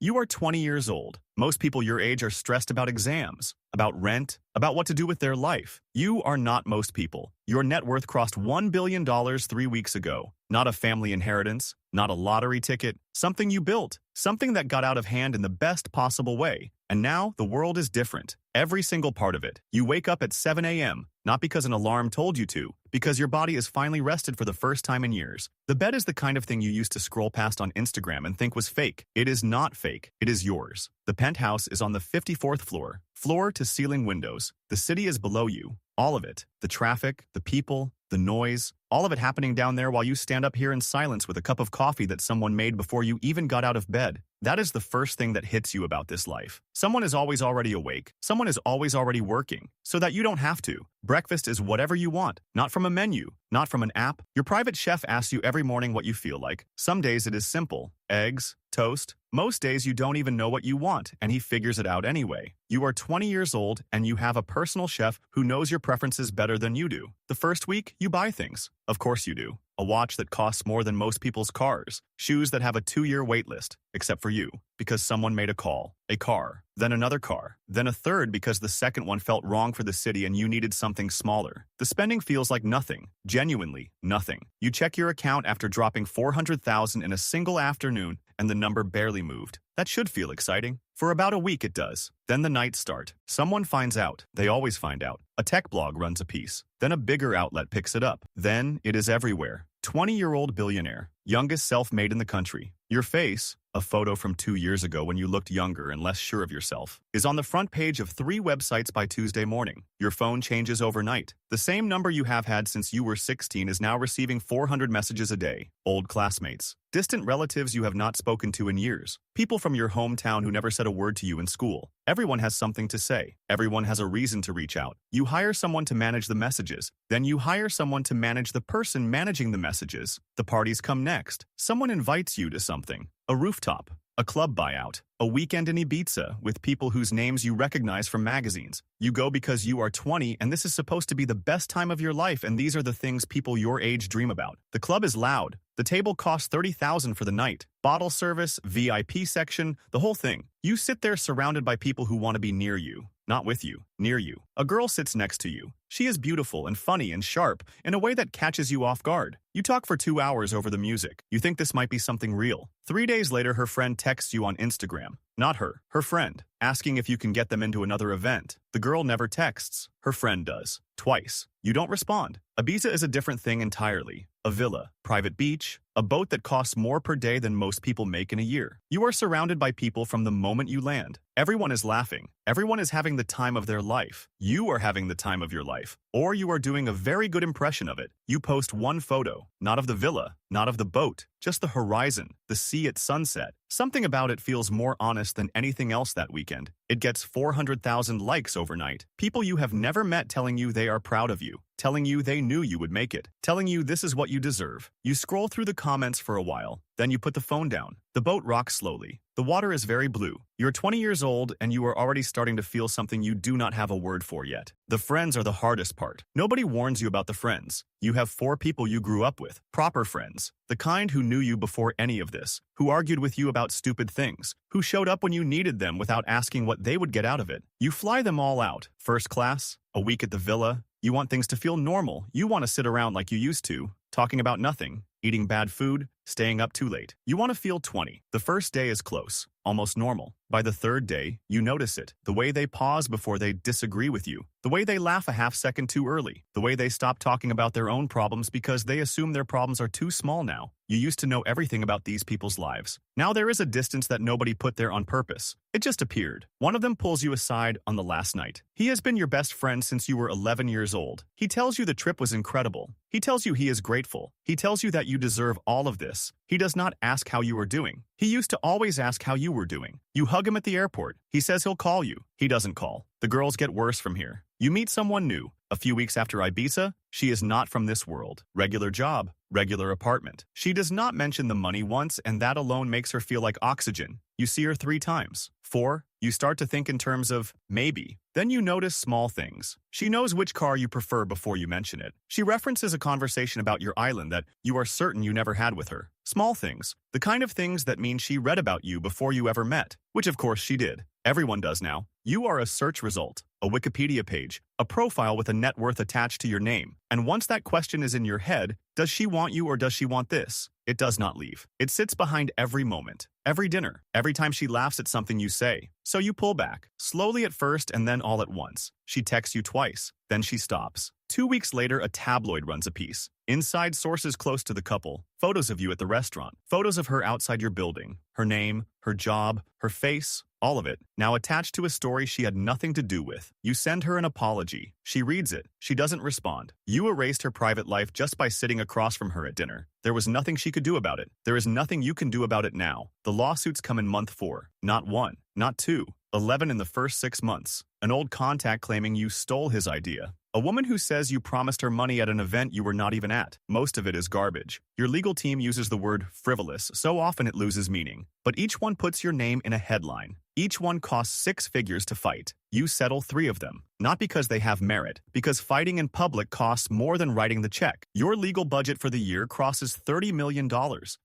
You are 20 years old. Most people your age are stressed about exams, about rent, about what to do with their life. You are not most people. Your net worth crossed $1 billion 3 weeks ago. Not a family inheritance, not a lottery ticket, something you built, something that got out of hand in the best possible way. And now the world is different. Every single part of it. You wake up at 7 a.m., not because an alarm told you to, because your body is finally rested for the first time in years. The bed is the kind of thing you used to scroll past on Instagram and think was fake. It is not fake. It is yours. The penthouse is on the 54th floor, floor to ceiling windows. The city is below you. All of it. The traffic, the people, the noise, all of it happening down there while you stand up here in silence with a cup of coffee that someone made before you even got out of bed. That is the first thing that hits you about this life. Someone is always already awake. Someone is always already working, so that you don't have to. Breakfast is whatever you want, not from a menu, not from an app. Your private chef asks you every morning what you feel like. Some days it is simple. Eggs, toast. Most days you don't even know what you want, and he figures it out anyway. You are 20 years old, and you have a personal chef who knows your preferences better than you do. The first week, you buy things. Of course you do. A watch that costs more than most people's cars. Shoes that have a 2-year wait list, except for you, because someone made a call. A car, then another car, then a third because the second one felt wrong for the city and you needed something smaller. The spending feels like nothing. Genuinely, nothing. You check your account after dropping $400,000 in a single afternoon, and the number barely moved. That should feel exciting. For about a week it does. Then the nights start. Someone finds out. They always find out. A tech blog runs a piece. Then a bigger outlet picks it up. Then it is everywhere. 20-year-old billionaire. Youngest self-made in the country. Your face, a photo from 2 years ago when you looked younger and less sure of yourself, is on the front page of 3 websites by Tuesday morning. Your phone changes overnight. The same number you have had since you were 16 is now receiving 400 messages a day. Old classmates. Distant relatives you have not spoken to in years. People from your hometown who never said a word to you in school. Everyone has something to say. Everyone has a reason to reach out. You hire someone to manage the messages. Then you hire someone to manage the person managing the messages. The parties come next. Someone invites you to something. A rooftop. A club buyout. A weekend in Ibiza with people whose names you recognize from magazines. You go because you are 20 and this is supposed to be the best time of your life, and these are the things people your age dream about. The club is loud. The table costs $30,000 for the night. Bottle service, VIP section, the whole thing. You sit there surrounded by people who want to be near you. Not with you, near you. A girl sits next to you. She is beautiful and funny and sharp in a way that catches you off guard. You talk for 2 hours over the music. You think this might be something real. 3 days later, her friend texts you on Instagram. Not her, her friend, asking if you can get them into another event. The girl never texts. Her friend does. Twice. You don't respond. Ibiza is a different thing entirely. A villa, private beach, a boat that costs more per day than most people make in a year. You are surrounded by people from the moment you land. Everyone is laughing. Everyone is having the time of their life. You are having the time of your life. Or you are doing a very good impression of it. You post one photo, not of the villa, not of the boat, just the horizon, the sea at sunset. Something about it feels more honest than anything else that weekend. It gets 400,000 likes overnight. People you have never met telling you they are proud of you, telling you they knew you would make it, telling you this is what you deserve. You scroll through the comments for a while, then you put the phone down. The boat rocks slowly. The water is very blue. You're 20 years old and you are already starting to feel something you do not have a word for yet. The friends are the hardest part. Nobody warns you about the friends. You have 4 people you grew up with. Proper friends. The kind who knew you before any of this. Who argued with you about stupid things. Who showed up when you needed them without asking what they would get out of it. You fly them all out. First class. A week at the villa. You want things to feel normal. You want to sit around like you used to, talking about nothing, eating bad food, staying up too late. You want to feel 20. The first day is close, almost normal. By the third day, you notice it. The way they pause before they disagree with you. The way they laugh a half second too early. The way they stop talking about their own problems because they assume their problems are too small now. You used to know everything about these people's lives. Now there is a distance that nobody put there on purpose. It just appeared. One of them pulls you aside on the last night. He has been your best friend since you were 11 years old. He tells you the trip was incredible. He tells you he is grateful. He tells you that you deserve all of this. He does not ask how you are doing. He used to always ask how you were doing. You hug him at the airport. He says he'll call you. He doesn't call. The girls get worse from here. You meet someone new. A few weeks after Ibiza, she is not from this world. Regular job, regular apartment. She does not mention the money once, and that alone makes her feel like oxygen. You see her 3 times. 4, You start to think in terms of maybe. Then you notice small things. She knows which car you prefer before you mention it. She references a conversation about your island that you are certain you never had with her. Small things. The kind of things that mean she read about you before you ever met. Which of course she did. Everyone does now. You are a search result, a Wikipedia page, a profile with a net worth attached to your name. And once that question is in your head, does she want you or does she want this? It does not leave. It sits behind every moment, every dinner, every time she laughs at something you say. So you pull back, slowly at first and then all at once. She texts you twice, then she stops. 2 weeks later, a tabloid runs a piece. Inside sources close to the couple, photos of you at the restaurant, photos of her outside your building, her name, her job, her face, all of it, now attached to a story she had nothing to do with. You send her an apology. She reads it. She doesn't respond. You erased her private life just by sitting across from her at dinner. There was nothing she could do about it. There is nothing you can do about it now. The lawsuits come in month 4. Not 1, not 2, 11 in the first 6 months. An old contact claiming you stole his idea. A woman who says you promised her money at an event you were not even at. Most of it is garbage. Your legal team uses the word frivolous so often it loses meaning. But each one puts your name in a headline. Each one costs 6 figures to fight. You settle 3 of them. Not because they have merit, because fighting in public costs more than writing the check. Your legal budget for the year crosses $30 million.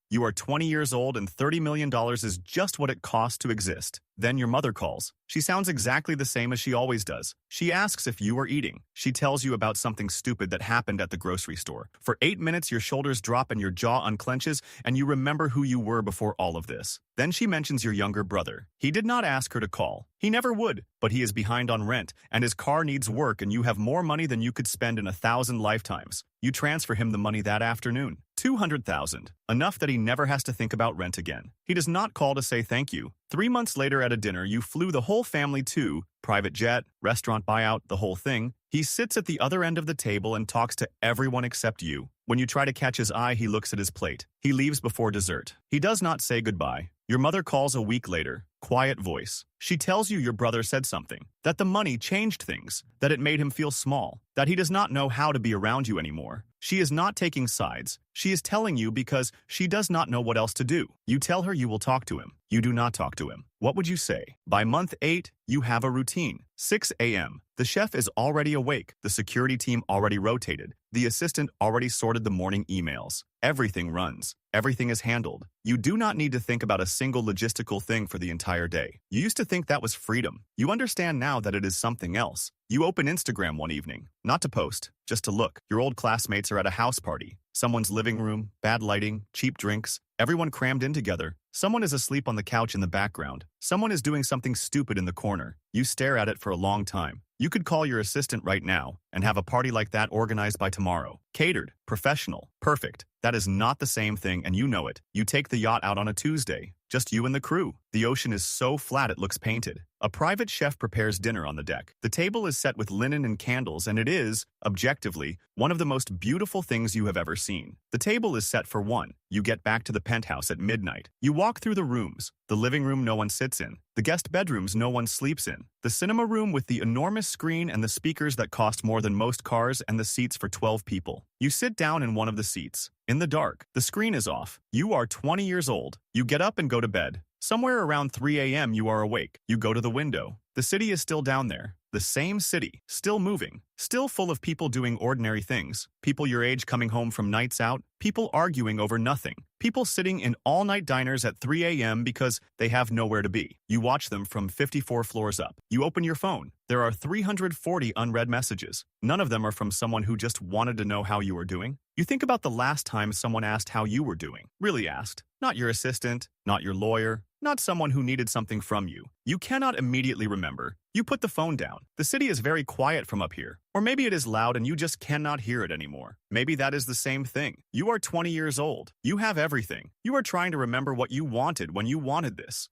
You are 20 years old and $30 million is just what it costs to exist. Then your mother calls. She sounds exactly the same as she always does. She asks if you are eating. She tells you about something stupid that happened at the grocery store. For 8 minutes, your shoulders drop and your jaw unclenches, and you remember who you were before all of this. Then she mentions your younger brother. He did not ask her to call. He never would, but he is behind on rent, and his car needs work, and you have more money than you could spend in 1,000 lifetimes. You transfer him the money that afternoon. $200,000. Enough that he never has to think about rent again. He does not call to say thank you. 3 months later at a dinner, you flew the whole family to private jet, restaurant buyout, the whole thing. He sits at the other end of the table and talks to everyone except you. When you try to catch his eye, he looks at his plate. He leaves before dessert. He does not say goodbye. Your mother calls a week later. Quiet voice. She tells you your brother said something, that the money changed things, that it made him feel small, that he does not know how to be around you anymore. She is not taking sides. She is telling you because she does not know what else to do. You tell her you will talk to him. You do not talk to him. What would you say? By month 8, you have a routine. 6 a.m. The chef is already awake. The security team already rotated. The assistant already sorted the morning emails. Everything runs. Everything is handled. You do not need to think about a single logistical thing for the entire day. You used to think that was freedom. You understand now that it is something else. You open Instagram one evening, not to post, just to look. Your old classmates are at a house party. Someone's living room, bad lighting, cheap drinks, everyone crammed in together. Someone is asleep on the couch in the background. Someone is doing something stupid in the corner. You stare at it for a long time. You could call your assistant right now and have a party like that organized by tomorrow. Catered, professional, perfect. That is not the same thing and you know it. You take the yacht out on a Tuesday. Just you and the crew. The ocean is so flat it looks painted. A private chef prepares dinner on the deck. The table is set with linen and candles, and it is, objectively, one of the most beautiful things you have ever seen. The table is set for 1. You get back to the penthouse at midnight. You walk through the rooms. The living room no one sits in. The guest bedrooms no one sleeps in. The cinema room with the enormous screen and the speakers that cost more than most cars and the seats for 12 people. You sit down in one of the seats. In the dark, the screen is off. You are 20 years old. You get up and go to bed. Somewhere around 3 a.m. you are awake. You go to the window. The city is still down there. The same city, still moving, still full of people doing ordinary things, people your age coming home from nights out, people arguing over nothing, people sitting in all-night diners at 3 a.m. because they have nowhere to be. You watch them from 54 floors up. You open your phone. There are 340 unread messages. None of them are from someone who just wanted to know how you were doing. You think about the last time someone asked how you were doing. Really asked. Not your assistant, not your lawyer, not someone who needed something from you. You cannot immediately remember. You put the phone down. The city is very quiet from up here. Or maybe it is loud and you just cannot hear it anymore. Maybe that is the same thing. You are 20 years old. You have everything. You are trying to remember what you wanted when you wanted this.